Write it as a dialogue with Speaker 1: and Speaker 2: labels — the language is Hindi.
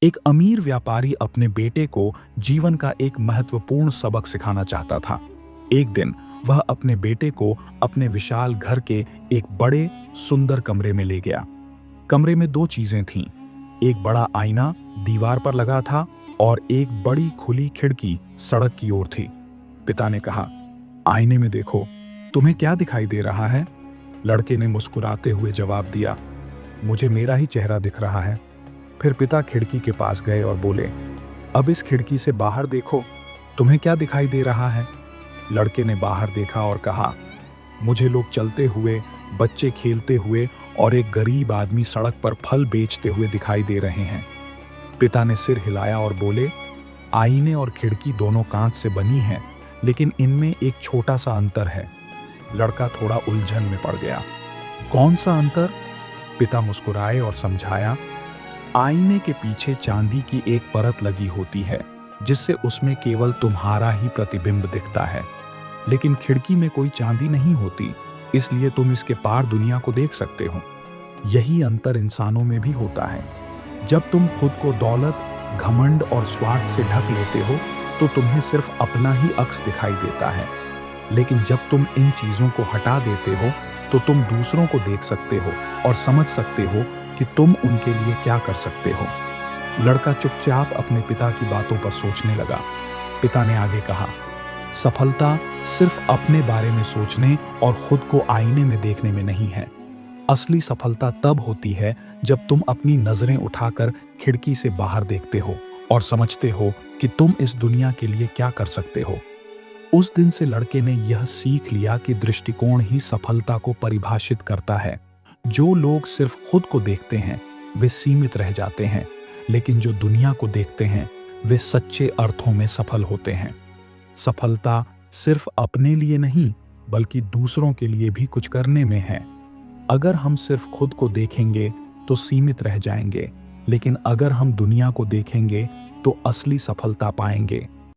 Speaker 1: एक अमीर व्यापारी अपने बेटे को जीवन का एक महत्वपूर्ण सबक सिखाना चाहता था। एक दिन वह अपने बेटे को अपने विशाल घर के एक बड़े सुंदर कमरे में ले गया। कमरे में दो चीजें थीं। एक बड़ा आईना दीवार पर लगा था और एक बड़ी खुली खिड़की सड़क की ओर थी। पिता ने कहा, आईने में देखो, तुम्हें क्या दिखाई दे रहा है? लड़के ने मुस्कुराते हुए जवाब दिया, मुझे मेरा ही चेहरा दिख रहा है। फिर पिता खिड़की के पास गए और बोले, अब इस खिड़की से बाहर देखो, तुम्हें क्या दिखाई दे रहा है? लड़के ने बाहर देखा और कहा, मुझे लोग चलते हुए, बच्चे खेलते हुए और एक गरीब आदमी सड़क पर फल बेचते हुए दिखाई दे रहे हैं। पिता ने सिर हिलाया और बोले, आईने और खिड़की दोनों कांच से बनी हैं, लेकिन इनमें एक छोटा सा अंतर है। लड़का थोड़ा उलझन में पड़ गया। कौन सा अंतर? पिता मुस्कुराए और समझाया, आईने के पीछे चांदी की एक परत लगी होती है, जिससे उसमें केवल तुम्हारा ही प्रतिबिंब दिखता है। लेकिन खिड़की में कोई चांदी नहीं होती, इसलिए तुम इसके पार दुनिया को देख सकते हो। यही अंतर इंसानों में भी होता है। जब तुम खुद को दौलत, घमंड और स्वार्थ से ढक लेते हो, तो तुम्हें सिर्फ अपना ही अक्स दिखाई देता है। लेकिन जब तुम इन चीजों को हटा देते हो, तो तुम दूसरों को देख सकते हो और समझ सकते हो कि तुम उनके लिए क्या कर सकते हो। लड़का चुपचाप अपने पिता की बातों पर सोचने लगा। पिता ने आगे कहा, सफलता सिर्फ अपने बारे में सोचने और खुद को आईने में देखने में नहीं है। असली सफलता तब होती है जब तुम अपनी नजरें उठाकर खिड़की से बाहर देखते हो और समझते हो कि तुम इस दुनिया के लिए क्या कर सकते हो। उस दिन से लड़के ने यह सीख लिया कि दृष्टिकोण ही सफलता को परिभाषित करता है। जो लोग सिर्फ खुद को देखते हैं, वे सीमित रह जाते हैं, लेकिन जो दुनिया को देखते हैं, वे सच्चे अर्थों में सफल होते हैं। सफलता सिर्फ अपने लिए नहीं, बल्कि दूसरों के लिए भी कुछ करने में है। अगर हम सिर्फ खुद को देखेंगे तो सीमित रह जाएंगे, लेकिन अगर हम दुनिया को देखेंगे तो असली सफलता पाएंगे।